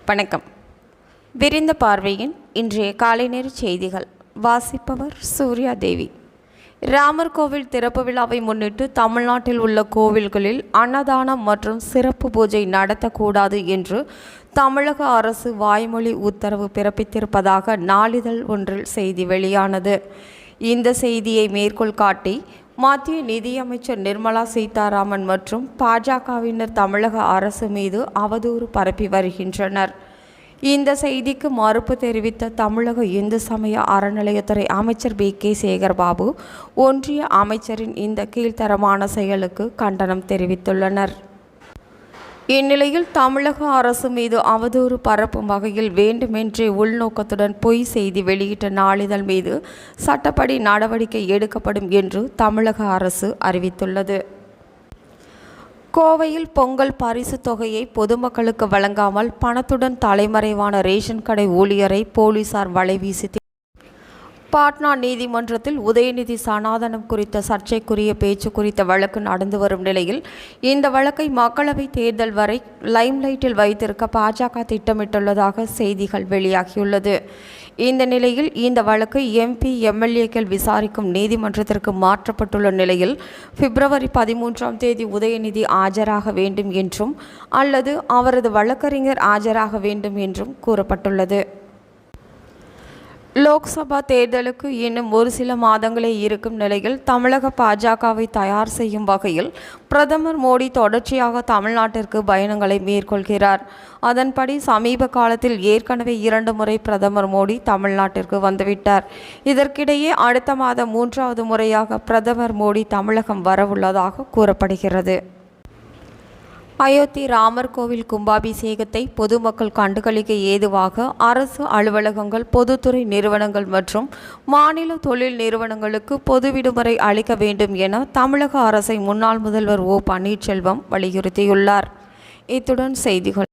வணக்கம். விரிந்த பார்வையின் இன்றைய காலை நேர செய்திகள். வாசிப்பவர் சூர்யா தேவி. ராமர் கோவில் திறப்பு விழாவை முன்னிட்டு தமிழ்நாட்டில் உள்ள கோவில்களில் அன்னதானம் மற்றும் சிறப்பு பூஜை நடத்தக்கூடாது என்று தமிழக அரசு வாய்மொழி உத்தரவு பிறப்பித்திருப்பதாக நாளிதழ் ஒன்றில் செய்தி வெளியானது. இந்த செய்தியை மேற்கோள் காட்டி மத்திய நிதியமைச்சர் நிர்மலா சீதாராமன் மற்றும் பாஜகவினர் தமிழக அரசு மீது அவதூறு பரப்பி வருகின்றனர். இந்த செய்திக்கு மறுப்பு தெரிவித்த தமிழக இந்து சமய அறநிலையத்துறை அமைச்சர் கே சேகர்பாபு ஒன்றிய அமைச்சரின் இந்த கீழ்த்தரமான செயலுக்கு கண்டனம் தெரிவித்துள்ளனர். இந்நிலையில் தமிழக அரசு மீது அவதூறு பரப்பும் வகையில் வேண்டுமென்றே உள்நோக்கத்துடன் பொய் செய்தி வெளியிட்ட நாளிதழ் மீது சட்டப்படி நடவடிக்கை எடுக்கப்படும் என்று தமிழக அரசு அறிவித்துள்ளது. கோவையில் பொங்கல் பரிசு தொகையை பொதுமக்களுக்கு வழங்காமல் பணத்துடன் தலைமறைவான ரேஷன் கடை ஊழியரை போலீசார் வலைவீசி பாட்னா நீதிமன்றத்தில் உதயநிதி சனாதனம் குறித்த சர்ச்சைக்குரிய பேச்சு குறித்த வழக்கு நடந்து வரும் நிலையில் இந்த வழக்கை மக்களவைத் தேர்தல் வரை லைம்லைட்டில் வைத்திருக்க பாஜக திட்டமிட்டுள்ளதாக செய்திகள் வெளியாகியுள்ளது. இந்த நிலையில் இந்த வழக்கு MP MLAக்கள் விசாரிக்கும் நீதிமன்றத்திற்கு மாற்றப்பட்டுள்ள நிலையில் பிப்ரவரி 13ஆம் தேதி உதயநிதி ஆஜராக வேண்டும் என்றும் அல்லது அவரது வழக்கறிஞர் ஆஜராக வேண்டும் என்றும் கூறப்பட்டுள்ளது. லோக்சபா தேர்தலுக்கு இன்னும் ஒரு சில மாதங்களே இருக்கும் நிலையில் தமிழக பாஜகவை தயார் செய்யும் வகையில் பிரதமர் மோடி தொடர்ச்சியாக தமிழ்நாட்டிற்கு பயணங்களை மேற்கொள்கிறார். அதன்படி சமீப காலத்தில் ஏற்கனவே 2 முறை பிரதமர் மோடி தமிழ்நாட்டிற்கு வந்துவிட்டார். இதற்கிடையே அடுத்த மாதம் 3வது முறையாக பிரதமர் மோடி தமிழகம் வரவுள்ளதாக கூறப்படுகிறது. அயோத்தி ராமர் கோவில் கும்பாபிஷேகத்தை பொதுமக்கள் கண்டுகளிக்க ஏதுவாக அரசு அலுவலகங்கள், பொதுத்துறை நிறுவனங்கள் மற்றும் மாநில தொழில் நிறுவனங்களுக்கு பொது விடுமுறை அளிக்க வேண்டும் என தமிழக அரசை முன்னாள் முதல்வர் O. பன்னீர்செல்வம் வலியுறுத்தியுள்ளார். இத்துடன் செய்திகள்